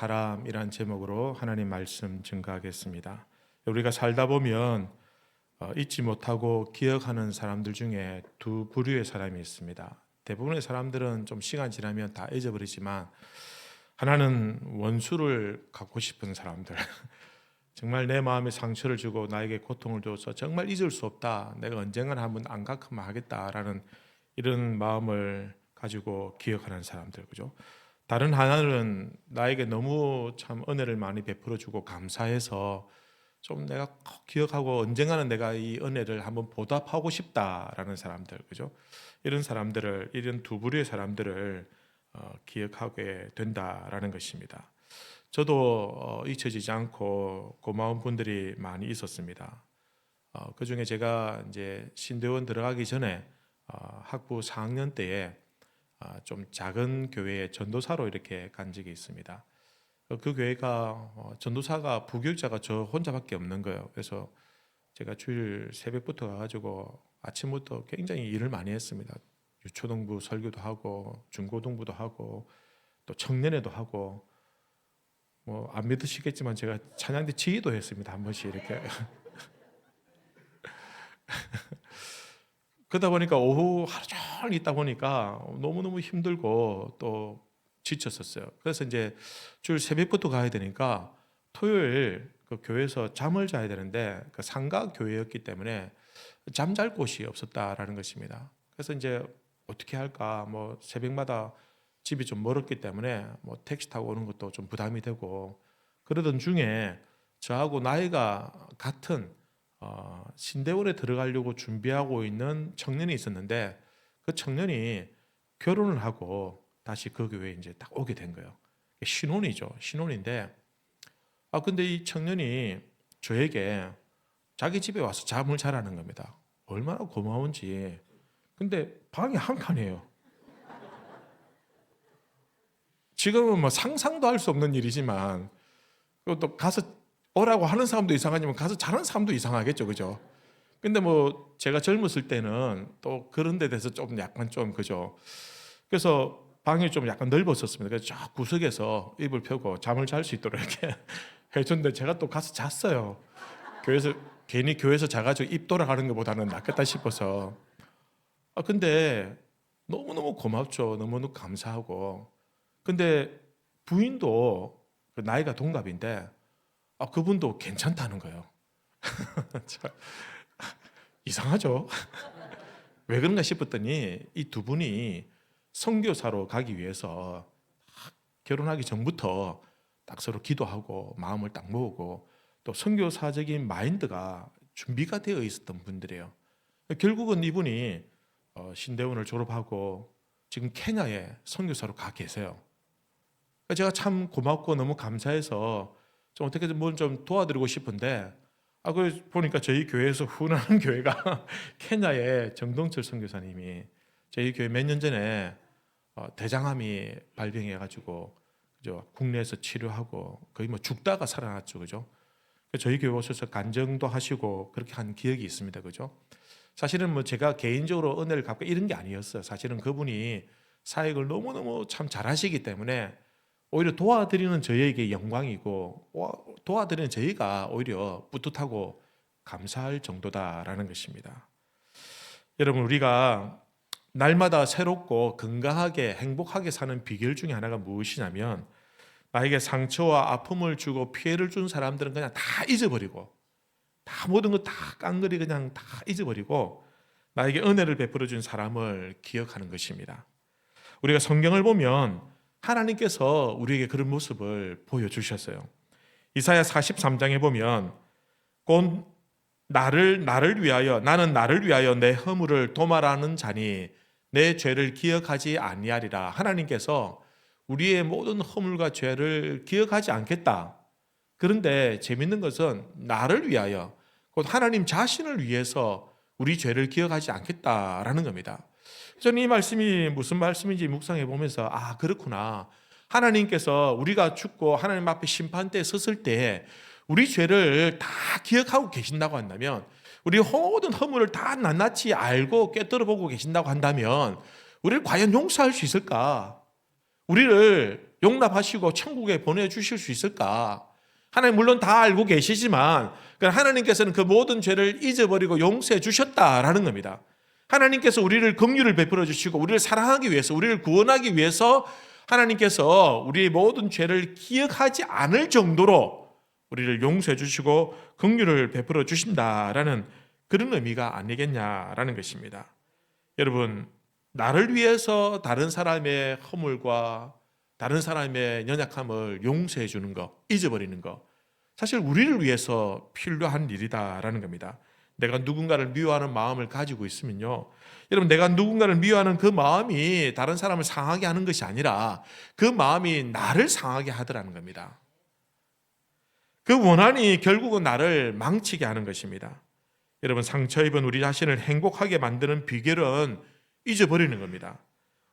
사람이란 제목으로 하나님 말씀 증거하겠습니다. 우리가 살다 보면 잊지 못하고 기억하는 사람들 중에 두 부류의 사람이 있습니다. 대부분의 사람들은 좀 시간 지나면 다 잊어버리지만 하나는 원수를 갚고 싶은 사람들. 정말 내 마음에 상처를 주고 나에게 고통을 줘서 정말 잊을 수 없다. 내가 언젠가 한번 안 갚으면 하겠다라는 이런 마음을 가지고 기억하는 사람들, 그죠? 다른 하나는 나에게 너무 참 은혜를 많이 베풀어 주고 감사해서 좀 내가 꼭 기억하고 언젠가는 내가 이 은혜를 한번 보답하고 싶다라는 사람들, 그죠? 이런 사람들을, 이런 두 부류의 사람들을 기억하게 된다라는 것입니다. 저도 잊혀지지 않고 고마운 분들이 많이 있었습니다. 그 중에 제가 이제 신대원 들어가기 전에 학부 4학년 때에 좀 작은 교회에 전도사로 이렇게 간 적이 있습니다. 그 교회가 전도사가 부교육자가 저 혼자밖에 없는 거예요. 그래서 제가 주일 새벽부터 가가지고 아침부터 굉장히 일을 많이 했습니다. 유초등부 설교도 하고 중고등부도 하고 또 청년회도 하고 뭐 안 믿으시겠지만 제가 찬양대 지휘도 했습니다. 한 번씩 이렇게. 그러다 보니까 오후 하루 종일 있다 보니까 너무너무 힘들고 또 지쳤었어요. 그래서 이제 주일 새벽부터 가야 되니까 토요일 그 교회에서 잠을 자야 되는데 그 상가 교회였기 때문에 잠잘 곳이 없었다라는 것입니다. 그래서 이제 어떻게 할까? 뭐 새벽마다 집이 좀 멀었기 때문에 뭐 택시 타고 오는 것도 좀 부담이 되고 그러던 중에 저하고 나이가 같은 신대원에 들어가려고 준비하고 있는 청년이 있었는데 그 청년이 결혼을 하고 다시 그 교회에 이제 딱 오게 된 거예요. 신혼이죠. 신혼인데 근데 이 청년이 저에게 자기 집에 와서 잠을 자라는 겁니다. 얼마나 고마운지. 근데 방이 한 칸이에요. 지금은 뭐 상상도 할 수 없는 일이지만 또 가서 오라고 하는 사람도 이상하지만 가서 자는 사람도 이상하겠죠, 그죠? 근데 뭐 제가 젊었을 때는 또 그런 데 대해서 좀 약간 좀 그죠. 그래서 방이 좀 약간 넓었었습니다. 그래서 쫙 구석에서 이불 펴고 잠을 잘 수 있도록 이렇게 해줬는데 제가 또 가서 잤어요. 교회에서 괜히 교회에서 자가지고 입 돌아가는 것보다는 낫겠다 싶어서. 근데 너무너무 고맙죠. 너무너무 감사하고. 근데 부인도 나이가 동갑인데 그분도 괜찮다는 거예요. 이상하죠? 왜 그런가 싶었더니 이 두 분이 선교사로 가기 위해서 결혼하기 전부터 딱 서로 기도하고 마음을 딱 모으고 또 선교사적인 마인드가 준비가 되어 있었던 분들이에요. 결국은 이분이 신대원을 졸업하고 지금 케냐에 선교사로 가 계세요. 제가 참 고맙고 너무 감사해서 좀 어떻게든 뭘 좀 도와드리고 싶은데 그 보니까 저희 교회에서 훈하는 교회가 케냐의 정동철 선교사님이 저희 교회 몇 년 전에 대장암이 발병해가지고 그죠 국내에서 치료하고 거의 뭐 죽다가 살아났죠, 그죠? 저희 교회 오셔서 간증도 하시고 그렇게 한 기억이 있습니다, 그죠? 사실은 뭐 제가 개인적으로 은혜를 갚고 이런 게 아니었어요. 사실은 그분이 사역을 너무너무 참 잘하시기 때문에 오히려 도와드리는 저희에게 영광이고 도와드리는 저희가 오히려 뿌듯하고 감사할 정도다라는 것입니다. 여러분, 우리가 날마다 새롭고 건강하게 행복하게 사는 비결 중에 하나가 무엇이냐면 나에게 상처와 아픔을 주고 피해를 준 사람들은 그냥 다 잊어버리고 다 모든 거 다 깡그리 그냥 다 잊어버리고 나에게 은혜를 베풀어 준 사람을 기억하는 것입니다. 우리가 성경을 보면 하나님께서 우리에게 그런 모습을 보여주셨어요. 이사야 43장에 보면 곧 나를 위하여 나는 나를 위하여 내 허물을 도말하는 자니 내 죄를 기억하지 아니하리라. 하나님께서 우리의 모든 허물과 죄를 기억하지 않겠다. 그런데 재밌는 것은 나를 위하여 곧 하나님 자신을 위해서 우리 죄를 기억하지 않겠다라는 겁니다. 저는 이 말씀이 무슨 말씀인지 묵상해 보면서 그렇구나. 하나님께서 우리가 죽고 하나님 앞에 심판대에 섰을 때 우리 죄를 다 기억하고 계신다고 한다면 우리 모든 허물을 다 낱낱이 알고 꿰뚫어 보고 계신다고 한다면 우리를 과연 용서할 수 있을까? 우리를 용납하시고 천국에 보내주실 수 있을까? 하나님 물론 다 알고 계시지만 하나님께서는 그 모든 죄를 잊어버리고 용서해 주셨다라는 겁니다. 하나님께서 우리를 긍휼을 베풀어 주시고 우리를 사랑하기 위해서, 우리를 구원하기 위해서 하나님께서 우리의 모든 죄를 기억하지 않을 정도로 우리를 용서해 주시고 긍휼을 베풀어 주신다라는 그런 의미가 아니겠냐라는 것입니다. 여러분, 나를 위해서 다른 사람의 허물과 다른 사람의 연약함을 용서해 주는 거, 잊어버리는 거, 사실 우리를 위해서 필요한 일이다라는 겁니다. 내가 누군가를 미워하는 마음을 가지고 있으면요, 여러분, 내가 누군가를 미워하는 그 마음이 다른 사람을 상하게 하는 것이 아니라 그 마음이 나를 상하게 하더라는 겁니다. 그 원한이 결국은 나를 망치게 하는 것입니다. 여러분, 상처 입은 우리 자신을 행복하게 만드는 비결은 잊어버리는 겁니다.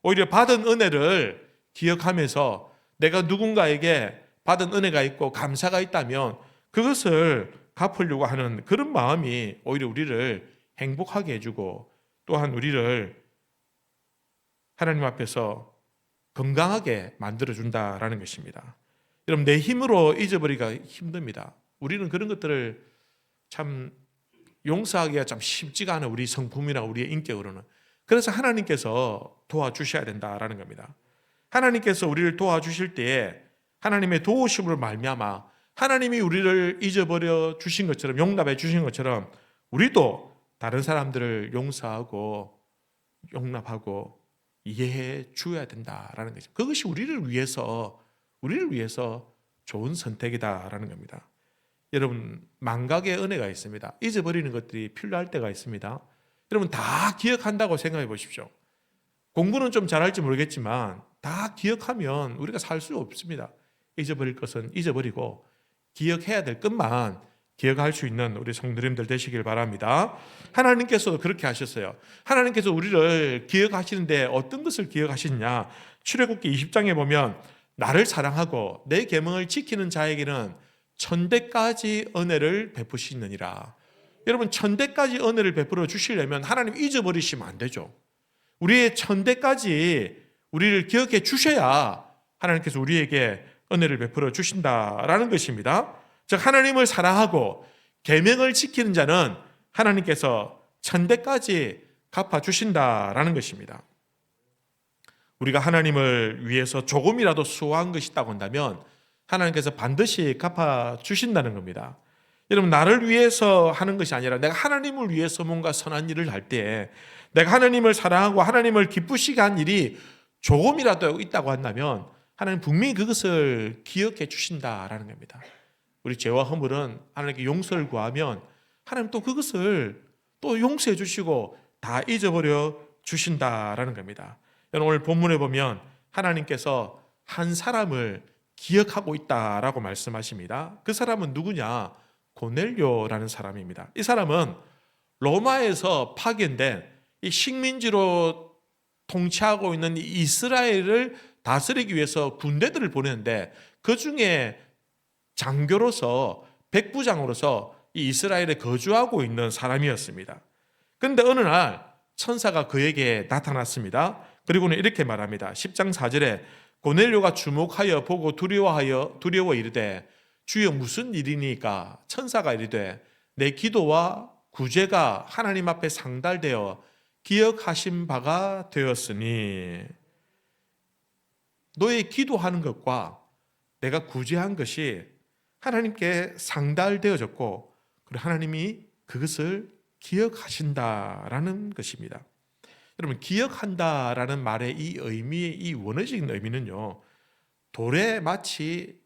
오히려 받은 은혜를 기억하면서 내가 누군가에게 받은 은혜가 있고 감사가 있다면 그것을 갚으려고 하는 그런 마음이 오히려 우리를 행복하게 해주고 또한 우리를 하나님 앞에서 건강하게 만들어준다라는 것입니다. 여러분, 내 힘으로 잊어버리기가 힘듭니다. 우리는 그런 것들을 참 용서하기가 참 쉽지가 않아요. 우리 성품이나 우리의 인격으로는. 그래서 하나님께서 도와주셔야 된다라는 겁니다. 하나님께서 우리를 도와주실 때에 하나님의 도우심으로 말미암아 하나님이 우리를 잊어버려 주신 것처럼, 용납해 주신 것처럼 우리도 다른 사람들을 용서하고 용납하고 이해해 주어야 된다라는 거죠. 그것이 우리를 위해서 좋은 선택이다라는 겁니다. 여러분, 망각의 은혜가 있습니다. 잊어버리는 것들이 필요할 때가 있습니다. 여러분, 다 기억한다고 생각해 보십시오. 공부는 좀 잘할지 모르겠지만 다 기억하면 우리가 살 수 없습니다. 잊어버릴 것은 잊어버리고 기억해야 될 것만 기억할 수 있는 우리 성도님들 되시길 바랍니다. 하나님께서도 그렇게 하셨어요. 하나님께서 우리를 기억하시는데 어떤 것을 기억하시느냐? 출애굽기 20장에 보면 나를 사랑하고 내 계명을 지키는 자에게는 1000배까지 은혜를 베푸시느니라. 여러분, 1000배까지 은혜를 베풀어 주시려면 하나님 잊어버리시면 안 되죠. 우리의 1000배까지 우리를 기억해 주셔야 하나님께서 우리에게 은혜를 베풀어 주신다라는 것입니다. 즉, 하나님을 사랑하고 계명을 지키는 자는 하나님께서 1000배까지 갚아 주신다라는 것입니다. 우리가 하나님을 위해서 조금이라도 수고한 것이 있다고 한다면 하나님께서 반드시 갚아 주신다는 겁니다. 여러분, 나를 위해서 하는 것이 아니라 내가 하나님을 위해서 뭔가 선한 일을 할 때, 내가 하나님을 사랑하고 하나님을 기쁘시게 한 일이 조금이라도 있다고 한다면 하나님 분명히 그것을 기억해 주신다라는 겁니다. 우리 죄와 허물은 하나님께 용서를 구하면 하나님 또 그것을 또 용서해 주시고 다 잊어버려 주신다라는 겁니다. 오늘 본문에 보면 하나님께서 한 사람을 기억하고 있다라고 말씀하십니다. 그 사람은 누구냐? 고넬료라는 사람입니다. 이 사람은 로마에서 파견된 이 식민지로 통치하고 있는 이스라엘을 다스리기 위해서 군대들을 보내는데 그 중에 장교로서, 백부장으로서 이 이스라엘에 거주하고 있는 사람이었습니다. 그런데 어느 날 천사가 그에게 나타났습니다. 그리고는 이렇게 말합니다. 10장 4절에 고넬료가 주목하여 보고 두려워 이르되 주여 무슨 일이니까? 천사가 이르되 내 기도와 구제가 하나님 앞에 상달되어 기억하신 바가 되었으니, 너의 기도하는 것과 내가 구제한 것이 하나님께 상달되어졌고 그리고 하나님이 그것을 기억하신다라는 것입니다. 여러분, 기억한다라는 말의 이 의미의 이 원어적인 의미는요, 돌에 마치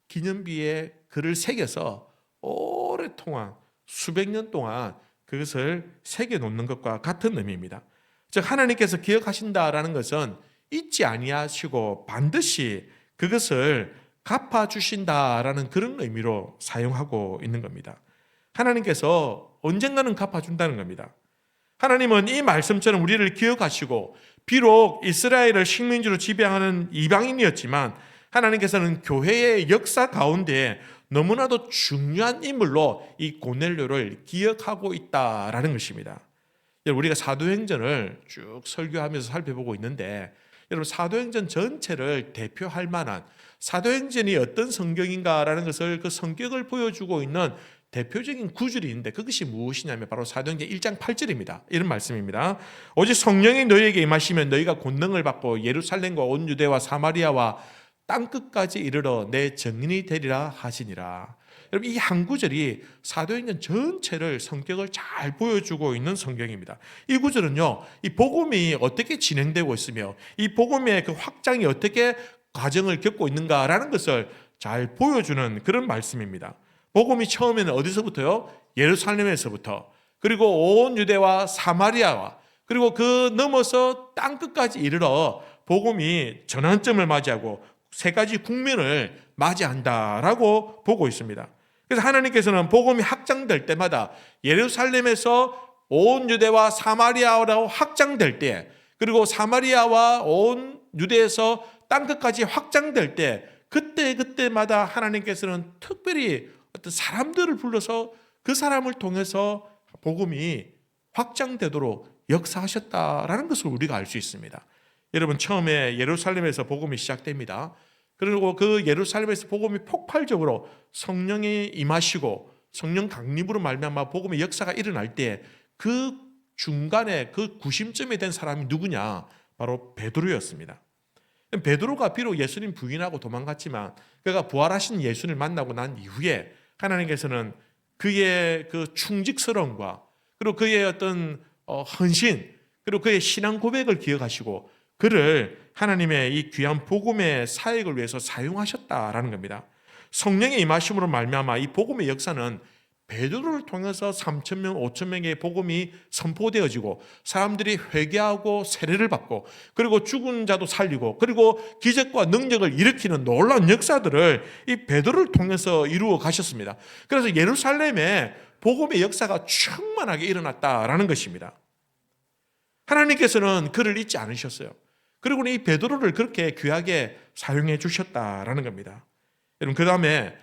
기념비에 글을 새겨서 오랫동안 수백 년 동안 그것을 새겨 놓는 것과 같은 의미입니다. 즉, 하나님께서 기억하신다라는 것은 잊지 아니하시고 반드시 그것을 갚아주신다라는 그런 의미로 사용하고 있는 겁니다. 하나님께서 언젠가는 갚아준다는 겁니다. 하나님은 이 말씀처럼 우리를 기억하시고 비록 이스라엘을 식민지로 지배하는 이방인이었지만 하나님께서는 교회의 역사 가운데 너무나도 중요한 인물로 이 고넬료를 기억하고 있다라는 것입니다. 우리가 사도행전을 쭉 설교하면서 살펴보고 있는데 여러분 사도행전 전체를 대표할 만한 사도행전이 어떤 성경인가라는 것을 그 성격을 보여주고 있는 대표적인 구절이 있는데 그것이 무엇이냐면 바로 사도행전 1장 8절입니다. 이런 말씀입니다. 오직 성령이 너희에게 임하시면 너희가 권능을 받고 예루살렘과 온 유대와 사마리아와 땅끝까지 이르러 내 증인이 되리라 하시니라. 여러분 이 한 구절이 사도행전 전체를 성격을 잘 보여주고 있는 성경입니다. 이 구절은요, 이 복음이 어떻게 진행되고 있으며 이 복음의 그 확장이 어떻게 과정을 겪고 있는가라는 것을 잘 보여주는 그런 말씀입니다. 복음이 처음에는 어디서부터요? 예루살렘에서부터, 그리고 온 유대와 사마리아와, 그리고 그 넘어서 땅끝까지 이르러 복음이 전환점을 맞이하고 세 가지 국면을 맞이한다라고 보고 있습니다. 그래서 하나님께서는 복음이 확장될 때마다 예루살렘에서 온 유대와 사마리아로 확장될 때, 그리고 사마리아와 온 유대에서 땅끝까지 확장될 때, 그때마다 하나님께서는 특별히 어떤 사람들을 불러서 그 사람을 통해서 복음이 확장되도록 역사하셨다라는 것을 우리가 알 수 있습니다. 여러분 처음에 예루살렘에서 복음이 시작됩니다. 그리고 그 예루살렘에서 복음이 폭발적으로 성령이 임하시고 성령 강림으로 말미암아 복음의 역사가 일어날 때 그 중간에 그 구심점이 된 사람이 누구냐? 바로 베드로였습니다. 베드로가 비록 예수님 부인하고 도망갔지만 그가 부활하신 예수님을 만나고 난 이후에 하나님께서는 그의 그 충직스러움과 그리고 그의 어떤 헌신, 그리고 그의 신앙 고백을 기억하시고 그를 하나님의 이 귀한 복음의 사역을 위해서 사용하셨다라는 겁니다. 성령의 임하심으로 말미암아 이 복음의 역사는 베드로를 통해서 3,000명, 5,000명의 복음이 선포되어지고 사람들이 회개하고 세례를 받고 그리고 죽은 자도 살리고 그리고 기적과 능력을 일으키는 놀라운 역사들을 이 베드로를 통해서 이루어 가셨습니다. 그래서 예루살렘에 복음의 역사가 충만하게 일어났다라는 것입니다. 하나님께서는 그를 잊지 않으셨어요. 그리고 이 베드로를 그렇게 귀하게 사용해 주셨다라는 겁니다. 여러분 그 다음에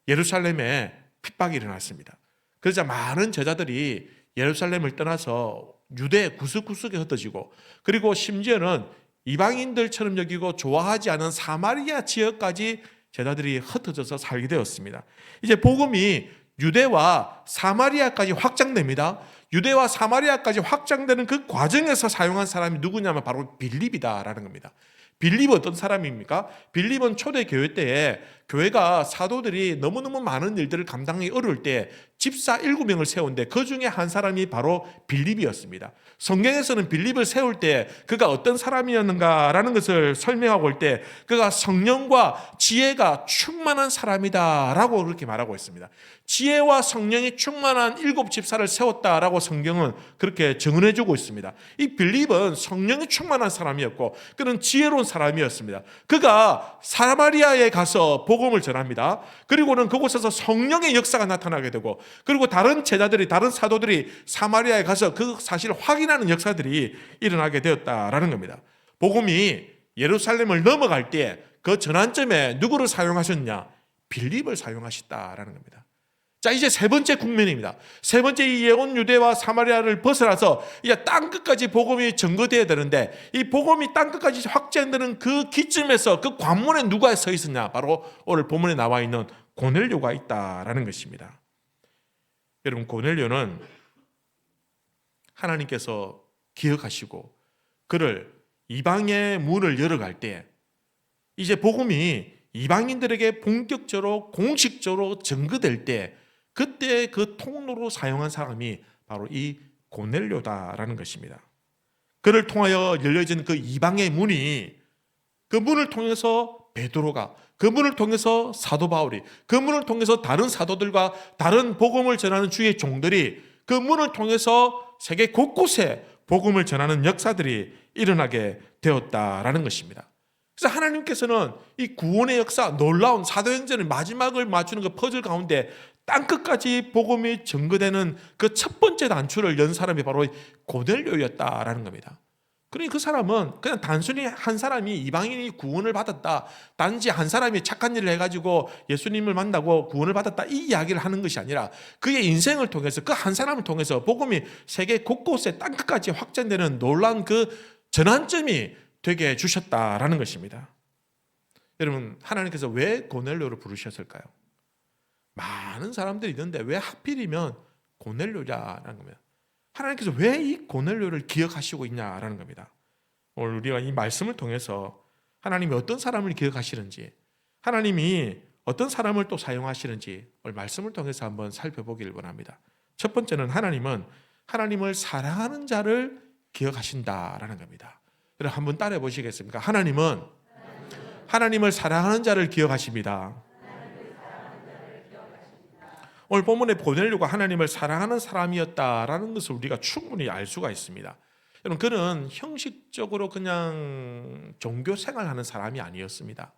예루살렘에 핍박이 일어났습니다. 그러자 많은 제자들이 예루살렘을 떠나서 유대 구석구석에 흩어지고 그리고 심지어는 이방인들처럼 여기고 좋아하지 않은 사마리아 지역까지 제자들이 흩어져서 살게 되었습니다. 이제 복음이 유대와 사마리아까지 확장됩니다. 유대와 사마리아까지 확장되는 그 과정에서 사용한 사람이 누구냐면 바로 빌립이다라는 겁니다. 빌립은 어떤 사람입니까? 빌립은 초대교회 때에 교회가 사도들이 너무너무 많은 일들을 감당하기 어려울 때 집사 7명을 세운데 그 중에 한 사람이 바로 빌립이었습니다. 성경에서는 빌립을 세울 때 그가 어떤 사람이었는가라는 것을 설명하고 올 때 그가 성령과 지혜가 충만한 사람이다라고 그렇게 말하고 있습니다. 지혜와 성령이 충만한 7 집사를 세웠다라고 성경은 그렇게 증언해주고 있습니다. 이 빌립은 성령이 충만한 사람이었고 그는 지혜로운 사람이었습니다. 그가 사마리아에 가서 복음을 전합니다. 그리고는 그곳에서 성령의 역사가 나타나게 되고 그리고 다른 제자들이 다른 사도들이 사마리아에 가서 그 사실을 확인하는 역사들이 일어나게 되었다라는 겁니다. 복음이 예루살렘을 넘어갈 때 그 전환점에 누구를 사용하셨냐? 빌립을 사용하셨다라는 겁니다. 자, 이제 세 번째 국면입니다. 세 번째 이 온 유대와 사마리아를 벗어나서 이제 땅끝까지 복음이 전거되어야 되는데 이 복음이 땅끝까지 확장되는 그 기점에서 그 관문에 누가 서 있었냐? 바로 오늘 본문에 나와 있는 고넬료가 있다라는 것입니다. 여러분 고넬료는 하나님께서 기억하시고 그를 이방의 문을 열어갈 때 이제 복음이 이방인들에게 본격적으로 공식적으로 전거될 때 그때 그 통로로 사용한 사람이 바로 이 고넬료다라는 것입니다. 그를 통하여 열려진 그 이방의 문이 그 문을 통해서 베드로가 그 문을 통해서 사도 바울이 그 문을 통해서 다른 사도들과 다른 복음을 전하는 주의 종들이 그 문을 통해서 세계 곳곳에 복음을 전하는 역사들이 일어나게 되었다라는 것입니다. 그래서 하나님께서는 이 구원의 역사 놀라운 사도행전의 마지막을 맞추는 그 퍼즐 가운데 땅끝까지 복음이 전거되는 그 첫 번째 단추를 연 사람이 바로 고넬료였다라는 겁니다. 그러니 그 사람은 그냥 단순히 한 사람이 이방인이 구원을 받았다, 단지 한 사람이 착한 일을 해가지고 예수님을 만나고 구원을 받았다 이 이야기를 하는 것이 아니라 그의 인생을 통해서 그 한 사람을 통해서 복음이 세계 곳곳에 땅끝까지 확장되는 놀라운 그 전환점이 되게 해주셨다라는 것입니다. 여러분, 하나님께서 왜 고넬료를 부르셨을까요? 많은 사람들이 있는데 왜 하필이면 고넬료냐라는 겁니다. 하나님께서 왜 이 고넬료를 기억하시고 있냐라는 겁니다. 오늘 우리가 이 말씀을 통해서 하나님이 어떤 사람을 기억하시는지, 하나님이 어떤 사람을 또 사용하시는지 오늘 말씀을 통해서 한번 살펴보기를 원합니다. 첫 번째는 하나님은 하나님을 사랑하는 자를 기억하신다라는 겁니다. 여러분 한번 따라해 보시겠습니까? 하나님은 하나님을 사랑하는 자를 기억하십니다. 오늘 본문의 고넬료가 하나님을 사랑하는 사람이었다라는 것을 우리가 충분히 알 수가 있습니다. 여러분, 그는 형식적으로 그냥 종교 생활하는 사람이 아니었습니다.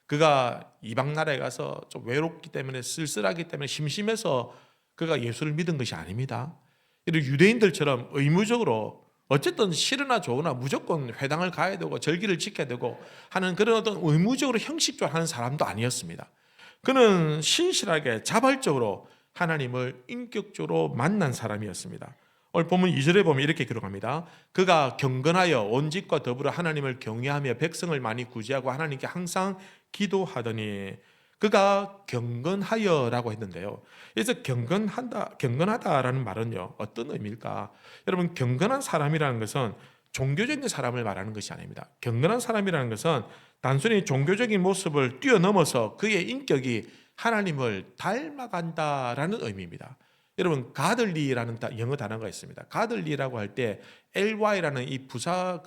그가 이방 나라에 가서 좀 외롭기 때문에, 쓸쓸하기 때문에, 심심해서 그가 예수를 믿은 것이 아닙니다. 이런 유대인들처럼 의무적으로 어쨌든 싫으나 좋으나 무조건 회당을 가야 되고 절기를 지켜야 되고 하는 그런 어떤 의무적으로 형식적으로 하는 사람도 아니었습니다. 그는 신실하게 자발적으로 하나님을 인격적으로 만난 사람이었습니다. 오늘 본문 2절에 보면 이렇게 기록합니다. 그가 경건하여 온 집과 더불어 하나님을 경외하며 백성을 많이 구제하고 하나님께 항상 기도하더니, 그가 경건하여라고 했는데요. 그래서 경건하다라는 말은요, 어떤 의미일까? 여러분, 경건한 사람이라는 것은 종교적인 사람을 말하는 것이 아닙니다. 경건한 사람이라는 것은 단순히 종교적인 모습을 뛰어넘어서 그의 인격이 하나님을 닮아간다라는 의미입니다. 여러분, 가들리라는 영어 단어가 있습니다. 가들리라고 할 때 ly라는 이 부사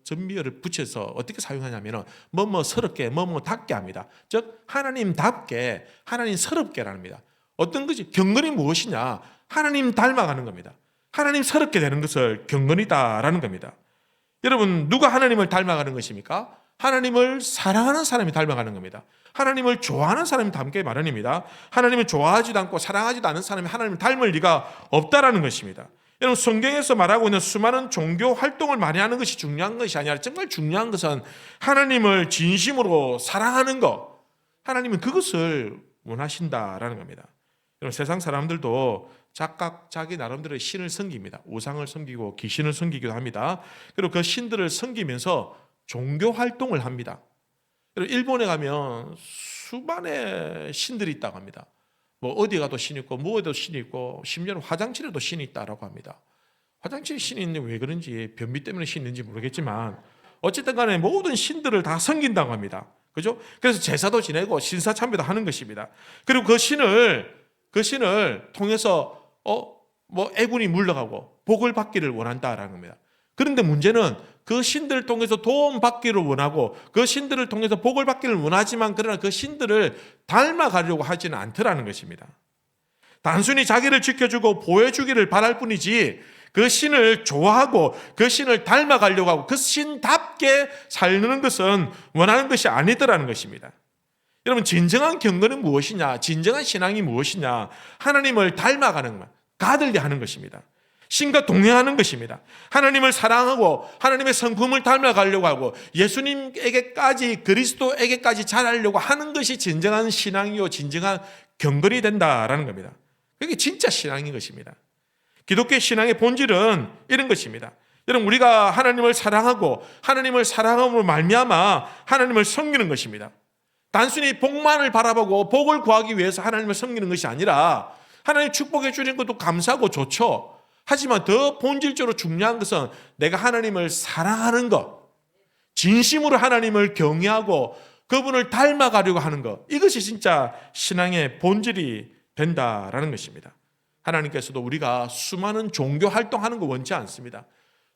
전미어를 붙여서 어떻게 사용하냐면은 뭐뭐스럽게 뭐뭐답게 합니다. 즉 하나님답게, 하나님스럽게라는 겁니다. 어떤 것이 경건이 무엇이냐? 하나님 닮아가는 겁니다. 하나님스럽게 되는 것을 경건이다라는 겁니다. 여러분, 누가 하나님을 닮아가는 것입니까? 하나님을 사랑하는 사람이 닮아가는 겁니다. 하나님을 좋아하는 사람이 닮게 마련입니다. 하나님을 좋아하지도 않고 사랑하지도 않은 사람이 하나님을 닮을 리가 없다라는 것입니다. 여러분, 성경에서 말하고 있는 수많은 종교 활동을 많이 하는 것이 중요한 것이 아니라 정말 중요한 것은 하나님을 진심으로 사랑하는 것, 하나님은 그것을 원하신다라는 겁니다. 여러분, 세상 사람들도 각각 자기 나름대로 신을 섬깁니다. 우상을 섬기고 귀신을 섬기기도 합니다. 그리고 그 신들을 섬기면서 종교 활동을 합니다. 일본에 가면 수많은 신들이 있다고 합니다. 뭐 어디 가도 신이 있고 뭐에도 신이 있고 심지어는 화장실에도 신이 있다라고 합니다. 화장실에 신이 있는데 왜 그런지, 변비 때문에 신이 있는지 모르겠지만 어쨌든 간에 모든 신들을 다 섬긴다고 합니다. 그죠? 그래서 제사도 지내고 신사참배도 하는 것입니다. 그리고 그 신을 통해서 뭐 애군이 물러가고 복을 받기를 원한다라는 겁니다. 그런데 문제는 그 신들을 통해서 도움 받기를 원하고 그 신들을 통해서 복을 받기를 원하지만 그러나 그 신들을 닮아가려고 하지는 않더라는 것입니다. 단순히 자기를 지켜주고 보여주기를 바랄 뿐이지 그 신을 좋아하고 그 신을 닮아가려고 하고 그 신답게 살는 것은 원하는 것이 아니더라는 것입니다. 여러분, 진정한 경건은 무엇이냐? 진정한 신앙이 무엇이냐? 하나님을 닮아가는 것, 가들리 하는 것입니다. 신과 동행하는 것입니다. 하나님을 사랑하고 하나님의 성품을 닮아가려고 하고 예수님에게까지, 그리스도에게까지 잘하려고 하는 것이 진정한 신앙이요 진정한 경건이 된다라는 겁니다. 그게 진짜 신앙인 것입니다. 기독교의 신앙의 본질은 이런 것입니다. 여러분, 우리가 하나님을 사랑하고 하나님을 사랑함으로 말미암아 하나님을 섬기는 것입니다. 단순히 복만을 바라보고 복을 구하기 위해서 하나님을 섬기는 것이 아니라 하나님 축복해 주는 것도 감사하고 좋죠. 하지만 더 본질적으로 중요한 것은 내가 하나님을 사랑하는 것, 진심으로 하나님을 경외하고 그분을 닮아가려고 하는 것, 이것이 진짜 신앙의 본질이 된다라는 것입니다. 하나님께서도 우리가 수많은 종교 활동하는 거 원치 않습니다.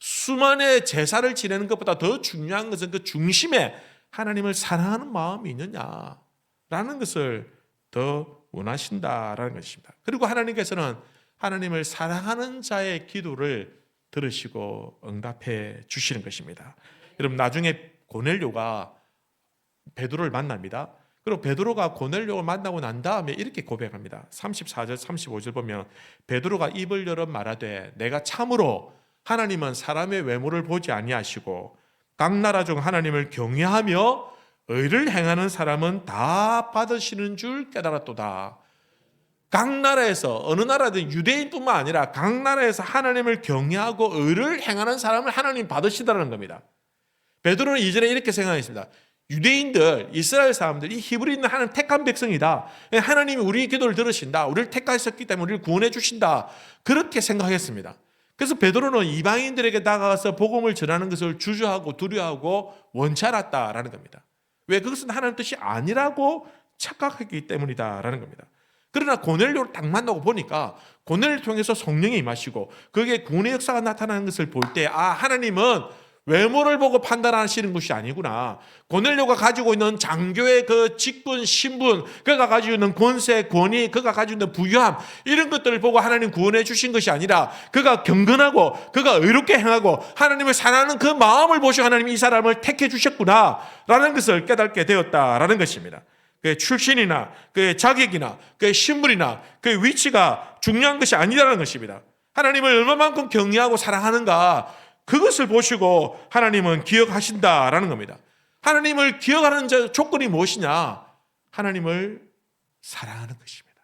수많은 제사를 지내는 것보다 더 중요한 것은 그 중심에 하나님을 사랑하는 마음이 있느냐라는 것을 더 원하신다라는 것입니다. 그리고 하나님께서는 하나님을 사랑하는 자의 기도를 들으시고 응답해 주시는 것입니다. 여러분, 나중에 고넬료가 베드로를 만납니다. 그리고 베드로가 고넬료를 만나고 난 다음에 이렇게 고백합니다. 34절 35절 보면 베드로가 입을 열어 말하되 내가 참으로 하나님은 사람의 외모를 보지 아니하시고 각 나라 중 하나님을 경외하며 의를 행하는 사람은 다 받으시는 줄 깨달았도다. 각 나라에서, 어느 나라든 유대인뿐만 아니라 각 나라에서 하나님을 경외하고 의를 행하는 사람을 하나님 받으시다는 겁니다. 베드로는 이전에 이렇게 생각했습니다. 유대인들, 이스라엘 사람들, 이 히브리인은 하나님 택한 백성이다. 하나님이 우리 기도를 들으신다. 우리를 택하셨기 때문에 우리를 구원해 주신다. 그렇게 생각했습니다. 그래서 베드로는 이방인들에게 다가가서 복음을 전하는 것을 주저하고 두려워하고 원치 않았다라는 겁니다. 왜? 그것은 하나님 뜻이 아니라고 착각했기 때문이다라는 겁니다. 그러나 고넬료를 딱 만나고 보니까 고넬료를 통해서 성령이 임하시고 거기에 구원의 역사가 나타나는 것을 볼 때 하나님은 외모를 보고 판단하시는 것이 아니구나. 고넬료가 가지고 있는 장교의 그 직분, 신분, 그가 가지고 있는 권세, 권위, 그가 가지고 있는 부유함, 이런 것들을 보고 하나님 구원해 주신 것이 아니라 그가 경건하고 그가 의롭게 행하고 하나님을 사랑하는 그 마음을 보시고 하나님이 이 사람을 택해 주셨구나 라는 것을 깨닫게 되었다라는 것입니다. 그의 출신이나 그의 자격이나 그의 신분이나 그의 위치가 중요한 것이 아니라는 것입니다. 하나님을 얼마만큼 경외하고 사랑하는가, 그것을 보시고 하나님은 기억하신다라는 겁니다. 하나님을 기억하는 조건이 무엇이냐? 하나님을 사랑하는 것입니다.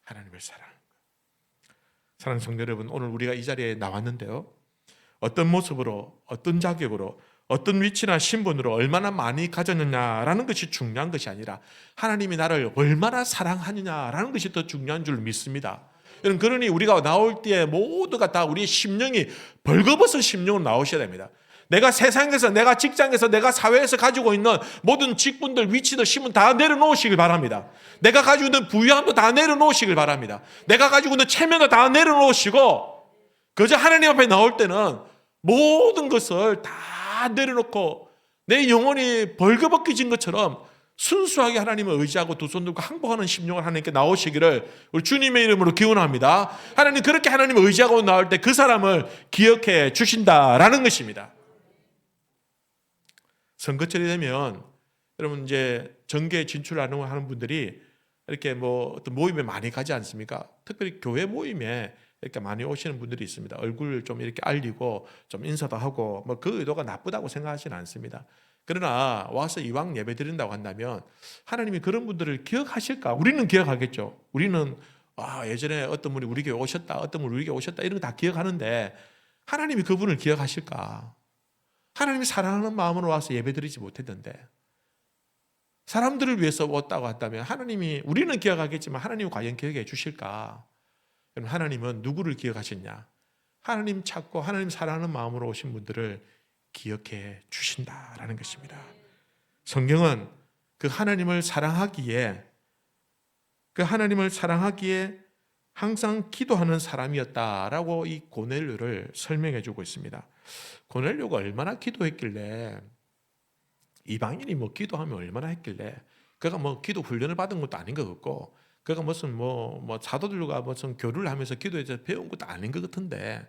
하나님을 사랑하는 것. 사랑하는 성도 여러분, 오늘 우리가 이 자리에 나왔는데요, 어떤 모습으로, 어떤 자격으로, 어떤 위치나 신분으로 얼마나 많이 가졌느냐라는 것이 중요한 것이 아니라 하나님이 나를 얼마나 사랑하느냐라는 것이 더 중요한 줄 믿습니다. 그러니 우리가 나올 때 모두가 다 우리의 심령이 벌거벗은 심령으로 나오셔야 됩니다. 내가 세상에서, 내가 직장에서, 내가 사회에서 가지고 있는 모든 직분들, 위치들, 신분 다 내려놓으시길 바랍니다. 내가 가지고 있는 부유함도 다 내려놓으시길 바랍니다. 내가 가지고 있는 체면도 다 내려놓으시고 그저 하나님 앞에 나올 때는 모든 것을 다 내려놓고 내 영혼이 벌거벗겨진 것처럼 순수하게 하나님을 의지하고 두 손 들고 항복하는 심령을 하나님께 나오시기를 우리 주님의 이름으로 기원합니다. 하나님, 그렇게 하나님을 의지하고 나올 때 그 사람을 기억해 주신다라는 것입니다. 선거철이 되면 여러분 이제 정계에 진출하는 분들이 이렇게 뭐 어떤 모임에 많이 가지 않습니까? 특별히 교회 모임에 이렇게 많이 오시는 분들이 있습니다. 얼굴 좀 이렇게 알리고 좀 인사도 하고 뭐 그 의도가 나쁘다고 생각하지는 않습니다. 그러나 와서 이왕 예배 드린다고 한다면 하나님이 그런 분들을 기억하실까? 우리는 기억하겠죠. 우리는 예전에 어떤 분이 우리 교회 오셨다, 어떤 분이 우리 교회 오셨다, 이런 거 다 기억하는데 하나님이 그분을 기억하실까? 하나님이 사랑하는 마음으로 와서 예배 드리지 못했는데 사람들을 위해서 왔다고 한다면 하나님이, 우리는 기억하겠지만 하나님은 과연 기억해 주실까? 그럼 하나님은 누구를 기억하셨냐? 하나님 찾고 하나님 사랑하는 마음으로 오신 분들을 기억해 주신다라는 것입니다. 성경은 그 하나님을 사랑하기에 항상 기도하는 사람이었다라고 이 고넬료를 설명해 주고 있습니다. 고넬료가 얼마나 기도했길래, 이방인이 뭐 기도하면 얼마나 했길래, 그가 뭐 기도 훈련을 받은 것도 아닌 것 같고, 그가 무슨 뭐 사도들과 무슨 교류를 하면서 기도해서 배운 것도 아닌 것 같은데,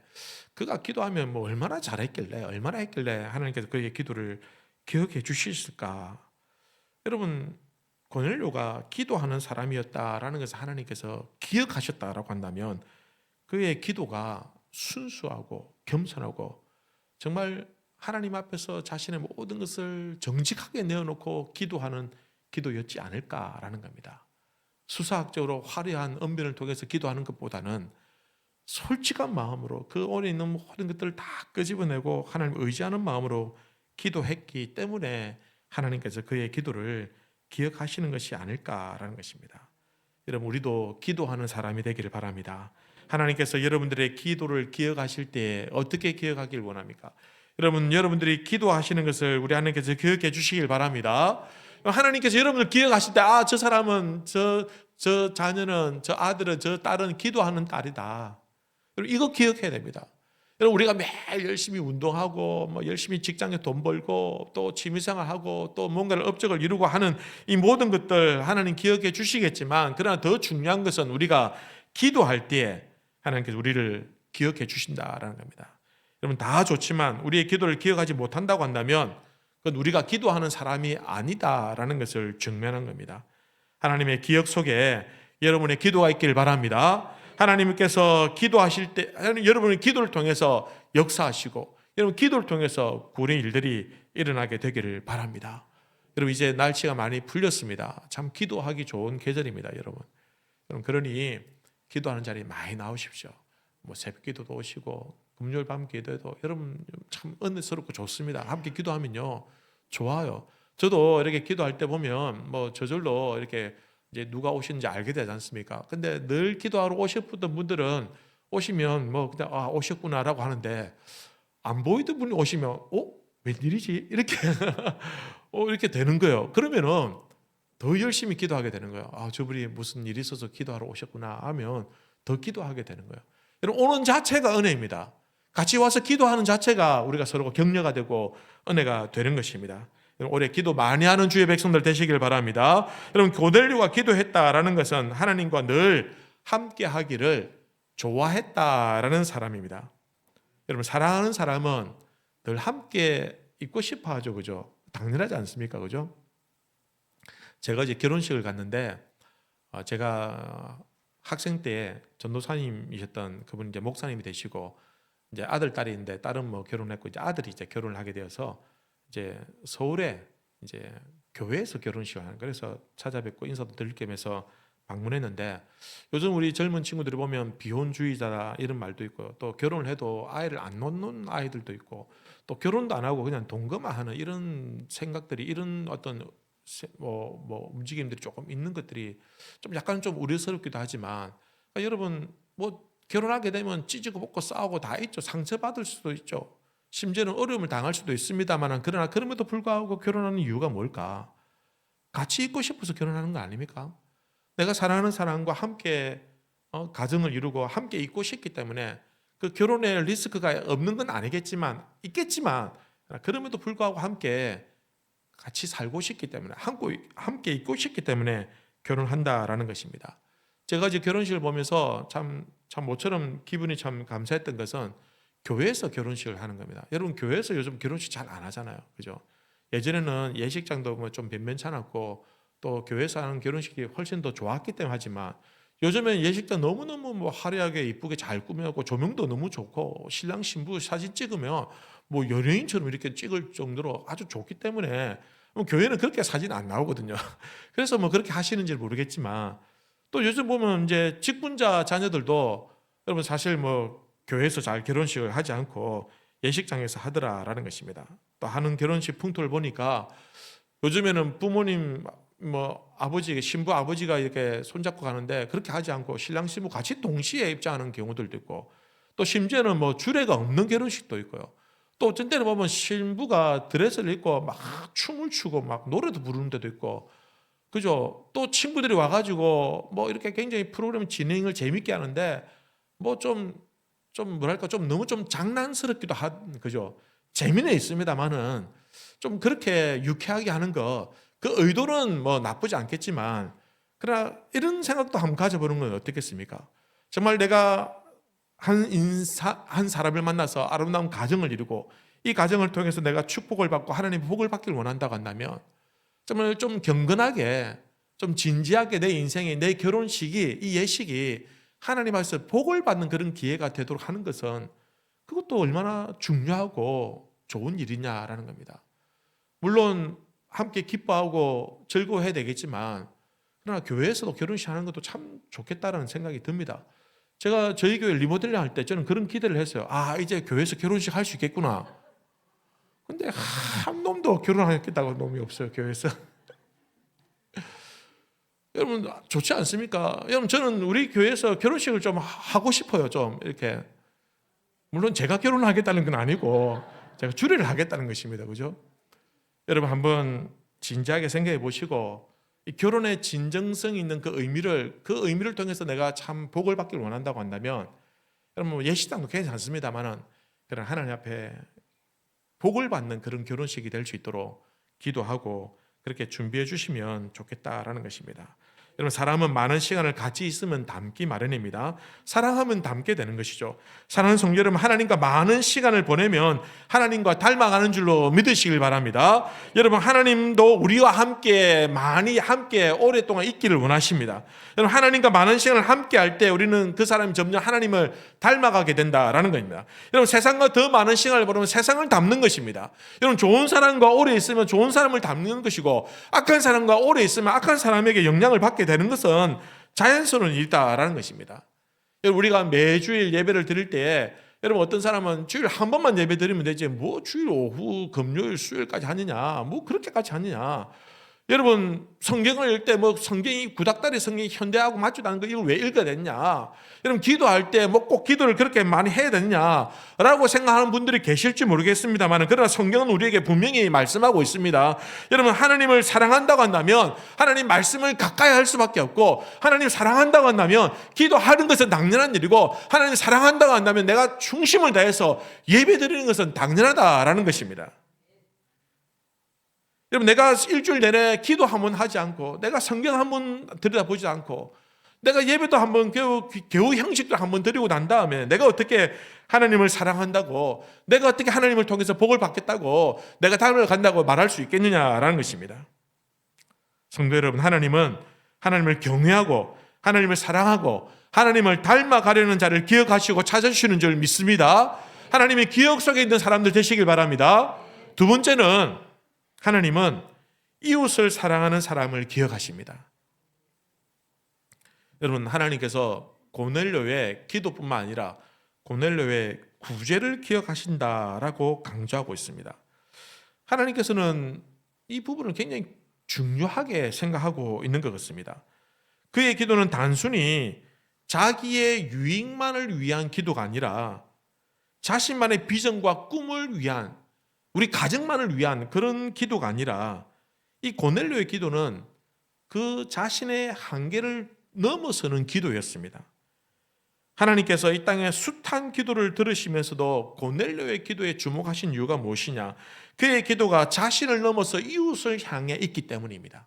그가 기도하면 뭐 얼마나 잘했길래, 얼마나 했길래 하나님께서 그의 기도를 기억해 주셨을까? 여러분, 고넬료가 기도하는 사람이었다라는 것을 하나님께서 기억하셨다라고 한다면 그의 기도가 순수하고 겸손하고 정말 하나님 앞에서 자신의 모든 것을 정직하게 내어놓고 기도하는 기도였지 않을까라는 겁니다. 수사학적으로 화려한 언변을 통해서 기도하는 것보다는 솔직한 마음으로 그 안에 있는 모든 것들을 다 끄집어내고 하나님을 의지하는 마음으로 기도했기 때문에 하나님께서 그의 기도를 기억하시는 것이 아닐까라는 것입니다. 여러분, 우리도 기도하는 사람이 되기를 바랍니다. 하나님께서 여러분들의 기도를 기억하실 때 어떻게 기억하길 원합니까? 여러분들이 기도하시는 것을 우리 하나님께서 기억해 주시길 바랍니다. 하나님께서 여러분을 기억하실 때 저 사람은, 저 자녀는, 저 아들은, 저 딸은 기도하는 딸이다. 이거 기억해야 됩니다. 여러분, 우리가 매일 열심히 운동하고 뭐 열심히 직장에 돈 벌고 또 취미생활하고 또 뭔가를 업적을 이루고 하는 이 모든 것들 하나님 기억해 주시겠지만, 그러나 더 중요한 것은 우리가 기도할 때 하나님께서 우리를 기억해 주신다라는 겁니다. 여러분, 다 좋지만 우리의 기도를 기억하지 못한다고 한다면 그건 우리가 기도하는 사람이 아니다라는 것을 증명한 겁니다. 하나님의 기억 속에 여러분의 기도가 있길 바랍니다. 하나님께서 기도하실 때 여러분의 기도를 통해서 역사하시고 여러분 기도를 통해서 구원의 일들이 일어나게 되기를 바랍니다. 여러분, 이제 날씨가 많이 풀렸습니다. 참 기도하기 좋은 계절입니다, 여러분. 그러니 기도하는 자리에 많이 나오십시오. 뭐 새벽 기도도 오시고 금요일 밤 기도해도 여러분 참 은혜스럽고 좋습니다. 함께 기도하면요 좋아요. 저도 이렇게 기도할 때 보면 뭐 저절로 이렇게 이제 누가 오시는지 알게 되지 않습니까? 근데 늘 기도하러 오셨던 분들은 오시면 뭐 그냥 오셨구나라고 하는데 안 보이던 분이 오시면 웬일이지? 이렇게 이렇게 되는 거예요. 그러면은 더 열심히 기도하게 되는 거예요. 저분이 무슨 일이 있어서 기도하러 오셨구나 하면 더 기도하게 되는 거예요. 여러분 오는 자체가 은혜입니다. 같이 와서 기도하는 자체가 우리가 서로 격려가 되고 은혜가 되는 것입니다. 올해 기도 많이 하는 주의 백성들 되시길 바랍니다. 여러분 고넬료가 기도했다라는 것은 하나님과 늘 함께 하기를 좋아했다라는 사람입니다. 여러분 사랑하는 사람은 늘 함께 있고 싶어 하죠. 그죠? 당연하지 않습니까? 그죠? 제가 이제 결혼식을 갔는데 제가 학생 때 전도사님이셨던 그분이 이제 목사님이 되시고 이제 아들 딸인데 딸은 뭐 결혼했고 이제 아들이 이제 결혼을 하게 되어서 이제 서울에 이제 교회에서 결혼식을 하는 그래서 찾아뵙고 인사도 드릴 겸해서 방문했는데 요즘 우리 젊은 친구들이 보면 비혼주의자다 이런 말도 있고요. 또 결혼을 해도 아이를 안 놓는 아이들도 있고 또 결혼도 안 하고 그냥 동거만 이런 생각들이 이런 어떤 뭐 움직임들이 조금 있는 것들이 좀 약간 좀 우려스럽기도 하지만 그러니까 여러분 뭐 결혼하게 되면 찢고 볶고 싸우고 다 있죠. 상처받을 수도 있죠. 심지어는 어려움을 당할 수도 있습니다만 그러나 그럼에도 불구하고 결혼하는 이유가 뭘까? 같이 있고 싶어서 결혼하는 거 아닙니까? 내가 사랑하는 사람과 함께 가정을 이루고 함께 있고 싶기 때문에 그 결혼의 리스크가 없는 건 아니겠지만 있겠지만 그럼에도 불구하고 함께 같이 살고 싶기 때문에 함께 있고 싶기 때문에 결혼한다라는 것입니다. 제가 이제 결혼식을 보면서 참 모처럼 기분이 참 감사했던 것은 교회에서 결혼식을 하는 겁니다. 여러분 교회에서 요즘 결혼식 잘 안 하잖아요. 그죠? 예전에는 예식장도 뭐 좀 변변찮았고 또 교회에서 하는 결혼식이 훨씬 더 좋았기 때문에 하지만 요즘엔 예식장 너무너무 뭐 화려하게 이쁘게 잘 꾸며고 조명도 너무 좋고 신랑 신부 사진 찍으면 뭐 연예인처럼 이렇게 찍을 정도로 아주 좋기 때문에 교회는 그렇게 사진 안 나오거든요. 그래서 뭐 그렇게 하시는지 모르겠지만 또 요즘 보면 이제 직분자 자녀들도 여러분 사실 뭐 교회에서 잘 결혼식을 하지 않고 예식장에서 하더라라는 것입니다. 또 하는 결혼식 풍토를 보니까 요즘에는 부모님 뭐 아버지 신부 아버지가 이렇게 손잡고 가는데 그렇게 하지 않고 신랑 신부 같이 동시에 입장하는 경우들도 있고 또 심지어는 뭐 주례가 없는 결혼식도 있고요. 또 어떤 때는 보면 신부가 드레스를 입고 막 춤을 추고 막 노래도 부르는 데도 있고 그죠? 또 친구들이 와가지고 뭐 이렇게 굉장히 프로그램 진행을 재밌게 하는데 뭐 좀 뭐랄까 좀 너무 좀 장난스럽기도 그죠? 재미는 있습니다만은 좀 그렇게 유쾌하게 하는 거 그 의도는 뭐 나쁘지 않겠지만 그러나 이런 생각도 한번 가져보는 건 어떻겠습니까? 정말 내가 한 사람을 만나서 아름다운 가정을 이루고 이 가정을 통해서 내가 축복을 받고 하나님의 복을 받기를 원한다고 한다면 정말 좀 경건하게 좀 진지하게 내 인생에 내 결혼식이 이 예식이 하나님 앞에서 복을 받는 그런 기회가 되도록 하는 것은 그것도 얼마나 중요하고 좋은 일이냐라는 겁니다. 물론 함께 기뻐하고 즐거워해야 되겠지만 그러나 교회에서도 결혼식 하는 것도 참 좋겠다라는 생각이 듭니다. 제가 저희 교회 리모델링 할 때 저는 그런 기대를 했어요. 이제 교회에서 결혼식 할 수 있겠구나. 근데 한 놈도 결혼하겠다고 놈이 없어요, 교회에서. 여러분 좋지 않습니까? 여러분 저는 우리 교회에서 결혼식을 좀 하고 싶어요. 좀 이렇게 물론 제가 결혼을 하겠다는 건 아니고 제가 주례를 하겠다는 것입니다. 그죠? 여러분 한번 진지하게 생각해 보시고 이 결혼의 진정성 있는 그 의미를 통해서 내가 참 복을 받기를 원한다고 한다면 여러분 뭐 예식장도 괜찮습니다만은 그런 하나님 앞에 복을 받는 그런 결혼식이 될 수 있도록 기도하고 그렇게 준비해 주시면 좋겠다라는 것입니다. 여러분 사람은 많은 시간을 같이 있으면 닮기 마련입니다. 사랑하면 닮게 되는 것이죠. 사랑하는 성도 여러분 하나님과 많은 시간을 보내면 하나님과 닮아가는 줄로 믿으시길 바랍니다. 여러분 하나님도 우리와 함께 많이 함께 오랫동안 있기를 원하십니다. 여러분 하나님과 많은 시간을 함께 할 때 우리는 그 사람이 점점 하나님을 닮아가게 된다라는 겁니다. 여러분 세상과 더 많은 시간을 보내면 세상을 닮는 것입니다. 여러분 좋은 사람과 오래 있으면 좋은 사람을 닮는 것이고 악한 사람과 오래 있으면 악한 사람에게 영향을 받게 되는 것은 자연스러운 일이다라는 것입니다. 우리가 매주일 예배를 드릴 때 여러분 어떤 사람은 주일 한 번만 예배 드리면 되지 뭐 주일 오후 금요일 수요일까지 하느냐, 뭐 그렇게까지 하느냐. 여러분 성경을 읽을 때 뭐 성경이 구닥다리 성경이 현대하고 맞지도 않은 거 이걸 왜 읽어야 되느냐. 여러분 기도할 때 뭐 꼭 기도를 그렇게 많이 해야 되느냐라고 생각하는 분들이 계실지 모르겠습니다만, 그러나 성경은 우리에게 분명히 말씀하고 있습니다. 여러분 하나님을 사랑한다고 한다면 하나님 말씀을 가까이 할 수밖에 없고, 하나님 사랑한다고 한다면 기도하는 것은 당연한 일이고, 하나님 사랑한다고 한다면 내가 중심을 다해서 예배 드리는 것은 당연하다라는 것입니다. 여러분 내가 일주일 내내 기도 한번 하지 않고, 내가 성경 한번 들여다보지 않고, 내가 예배도 한번 겨우 형식들 한번 드리고 난 다음에 내가 어떻게 하나님을 사랑한다고, 내가 어떻게 하나님을 통해서 복을 받겠다고, 내가 단을 간다고 말할 수 있겠느냐라는 것입니다. 성도 여러분, 하나님은 하나님을 경외하고 하나님을 사랑하고 하나님을 닮아가려는 자를 기억하시고 찾아주시는 줄 믿습니다. 하나님의 기억 속에 있는 사람들 되시길 바랍니다. 두 번째는 하나님은 이웃을 사랑하는 사람을 기억하십니다. 여러분 하나님께서 고넬료의 기도뿐만 아니라 고넬료의 구제를 기억하신다라고 강조하고 있습니다. 하나님께서는 이 부분을 굉장히 중요하게 생각하고 있는 것 같습니다. 그의 기도는 단순히 자기의 유익만을 위한 기도가 아니라 자신만의 비전과 꿈을 위한, 우리 가정만을 위한 그런 기도가 아니라, 이 고넬료의 기도는 그 자신의 한계를 넘어서는 기도였습니다. 하나님께서 이 땅에 숱한 기도를 들으시면서도 고넬료의 기도에 주목하신 이유가 무엇이냐? 그의 기도가 자신을 넘어서 이웃을 향해 있기 때문입니다.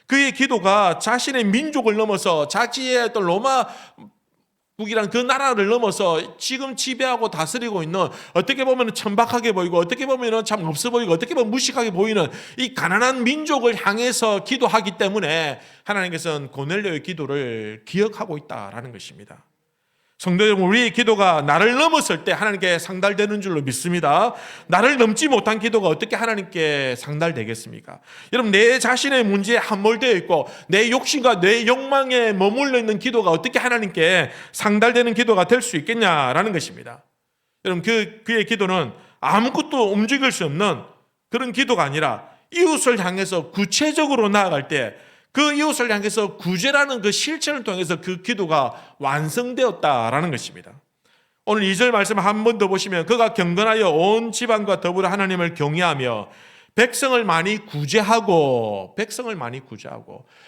그의 기도가 자신의 민족을 넘어서 자기의 어떤 로마 북이란 그 나라를 넘어서 지금 지배하고 다스리고 있는, 어떻게 보면 천박하게 보이고 어떻게 보면 참 없어 보이고 어떻게 보면 무식하게 보이는 이 가난한 민족을 향해서 기도하기 때문에 하나님께서는 고넬료의 기도를 기억하고 있다라는 것입니다. 성도 여러분, 우리의 기도가 나를 넘었을 때 하나님께 상달되는 줄로 믿습니다. 나를 넘지 못한 기도가 어떻게 하나님께 상달되겠습니까? 여러분 내 자신의 문제에 함몰되어 있고 내 욕심과 내 욕망에 머물러 있는 기도가 어떻게 하나님께 상달되는 기도가 될 수 있겠냐라는 것입니다. 여러분 그의 기도는 아무것도 움직일 수 없는 그런 기도가 아니라 이웃을 향해서 구체적으로 나아갈 때 그 이웃을 향해서 구제라는 그 실천을 통해서 그 기도가 완성되었다라는 것입니다. 오늘 2절 말씀 한 번 더 보시면, 그가 경건하여 온 집안과 더불어 하나님을 경외하며 백성을 많이 구제하고,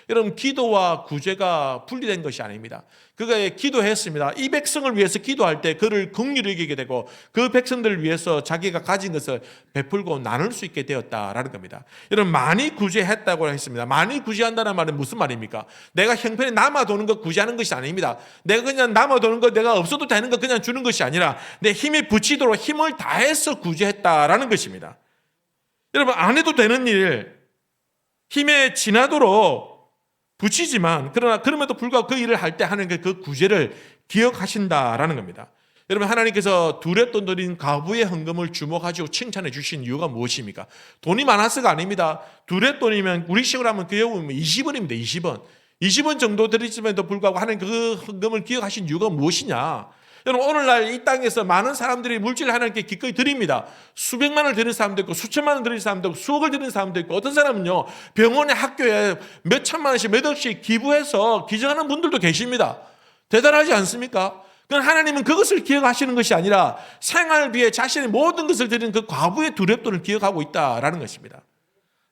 여러분 기도와 구제가 분리된 것이 아닙니다. 그가 기도했습니다. 이 백성을 위해서 기도할 때 그를 긍휼히 여기게 되고 그 백성들을 위해서 자기가 가진 것을 베풀고 나눌 수 있게 되었다라는 겁니다. 여러분 많이 구제했다고 했습니다. 많이 구제한다는 말은 무슨 말입니까? 내가 형편에 남아도는 것 구제하는 것이 아닙니다. 내가 그냥 남아도는 것, 내가 없어도 되는 것 그냥 주는 것이 아니라 내 힘이 붙이도록 힘을 다해서 구제했다라는 것입니다. 여러분 안 해도 되는 일, 힘에 지나도록 붙이지만 그러나 그럼에도 불구하고 그 일을 할 때 하나님께 그 구제를 기억하신다라는 겁니다. 여러분 하나님께서 두렛돈 드린 과부의 헌금을 주목하시고 칭찬해 주신 이유가 무엇입니까? 돈이 많아서가 아닙니다. 두렛돈이면 우리식으로 하면 그 경우 20원입니다. 20원 정도 드리심에도 불구하고 하나님 그 헌금을 기억하신 이유가 무엇이냐? 여러분 오늘날 이 땅에서 많은 사람들이 물질을 하나님께 기꺼이 드립니다. 수백만 원을 드리는 사람도 있고 수천만 원 드리는 사람도 있고 수억을 드리는 사람도 있고, 어떤 사람은요 병원에 학교에 몇 천만 원씩 몇 억씩 기부해서 기증하는 분들도 계십니다. 대단하지 않습니까? 그럼 하나님은 그것을 기억하시는 것이 아니라 생활비에 자신의 모든 것을 드리는 그 과부의 두렵돈을 기억하고 있다라는 것입니다.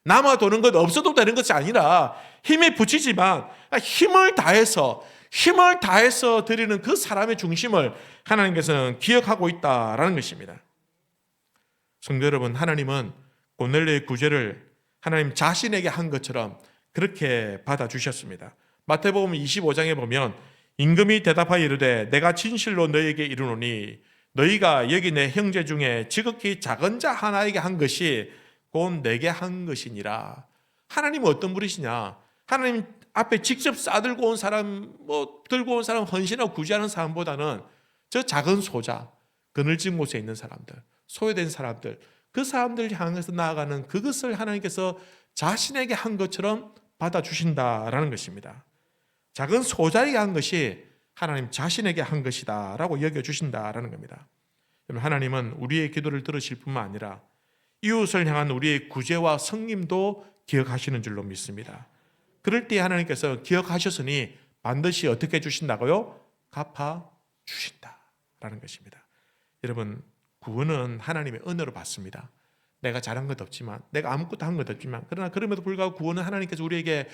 남아도는 것, 없어도 되는 것이 아니라 힘에 붙이지만 힘을 다해서 드리는 그 사람의 중심을 하나님께서는 기억하고 있다라는 것입니다. 성도 여러분, 하나님은 고넬료의 구제를 하나님 자신에게 한 것처럼 그렇게 받아주셨습니다. 마태복음 25장에 보면 임금이 대답하여 이르되 내가 진실로 너희에게 이르노니 너희가 여기 내 형제 중에 지극히 작은 자 하나에게 한 것이 곧 내게 한 것이니라. 하나님은 어떤 분이시냐? 하나님 앞에 직접 싸들고 온 사람, 들고 온 사람, 헌신하고 구제하는 사람보다는 저 작은 소자, 그늘진 곳에 있는 사람들, 소외된 사람들, 그 사람들 향해서 나아가는 그것을 하나님께서 자신에게 한 것처럼 받아주신다라는 것입니다. 작은 소자에게 한 것이 하나님 자신에게 한 것이다 라고 여겨주신다라는 겁니다. 하나님은 우리의 기도를 들으실 뿐만 아니라 이웃을 향한 우리의 구제와 성김도 기억하시는 줄로 믿습니다. 그럴 때 하나님께서 기억하셨으니 반드시 어떻게 해주신다고요? 갚아주신다라는 것입니다. 여러분, 구원은 하나님의 은혜로 받습니다. 내가 잘한 것 없지만, 내가 아무것도 한 것 없지만, 그러나 그럼에도 불구하고 구원은 하나님께서 우리를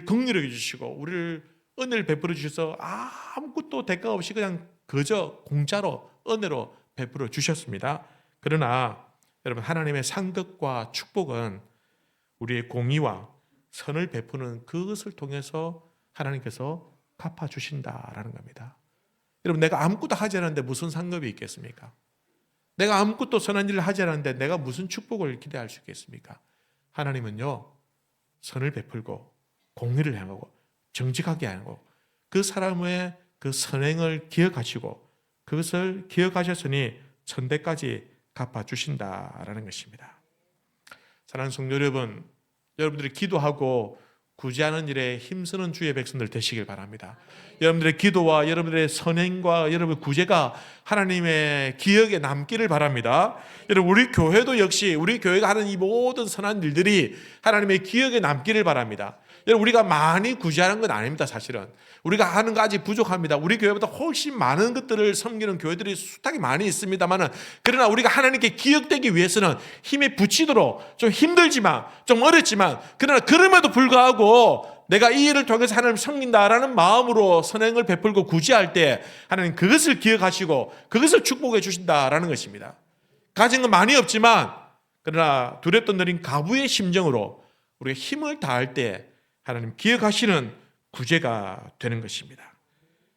긍휼히 여겨주시고 우리를 은혜를 베풀어 주셔서 아무것도 대가 없이 그냥 그저 공짜로 은혜로 베풀어 주셨습니다. 그러나 여러분, 하나님의 상급과 축복은 우리의 공의와 선을 베푸는 그것을 통해서 하나님께서 갚아주신다라는 겁니다. 여러분, 내가 아무것도 하지 않았는데 무슨 상급이 있겠습니까? 내가 아무것도 선한 일을 하지 않았는데 내가 무슨 축복을 기대할 수 있겠습니까? 하나님은요, 선을 베풀고 공의를 행하고 정직하게 하고 그 사람의 그 선행을 기억하시고 그것을 기억하셨으니 천대까지 갚아주신다라는 것입니다. 사랑하는 성도 여러분, 여러분들이 기도하고 구제하는 일에 힘쓰는 주의 백성들 되시길 바랍니다. 여러분들의 기도와 여러분들의 선행과 여러분의 구제가 하나님의 기억에 남기를 바랍니다. 여러분, 우리 교회도 역시 우리 교회가 하는 이 모든 선한 일들이 하나님의 기억에 남기를 바랍니다. 여러분, 우리가 많이 구제하는 건 아닙니다. 사실은 우리가 하는 거 아직 부족합니다. 우리 교회보다 훨씬 많은 것들을 섬기는 교회들이 숱하게 많이 있습니다만은, 그러나 우리가 하나님께 기억되기 위해서는 힘이 붙이도록 좀 힘들지만 좀 어렵지만, 그러나 그럼에도 불구하고 내가 이 일을 통해서 하나님을 섬긴다라는 마음으로 선행을 베풀고 구제할 때 하나님 그것을 기억하시고 그것을 축복해 주신다라는 것입니다. 가진 건 많이 없지만 그러나 두렵도 느린 가부의 심정으로 우리가 힘을 다할 때 하나님 기억하시는 구제가 되는 것입니다.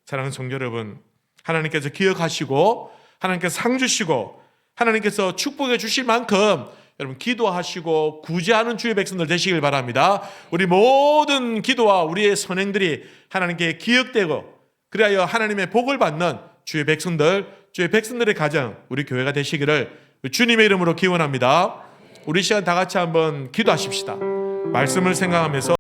사랑하는 성도 여러분, 하나님께서 기억하시고 하나님께서 상 주시고 하나님께서 축복해 주실 만큼 여러분 기도하시고 구제하는 주의 백성들 되시길 바랍니다. 우리 모든 기도와 우리의 선행들이 하나님께 기억되고 그리하여 하나님의 복을 받는 주의 백성들의 가정, 우리 교회가 되시기를 주님의 이름으로 기원합니다. 우리 시간 다 같이 한번 기도하십시다. 말씀을 생각하면서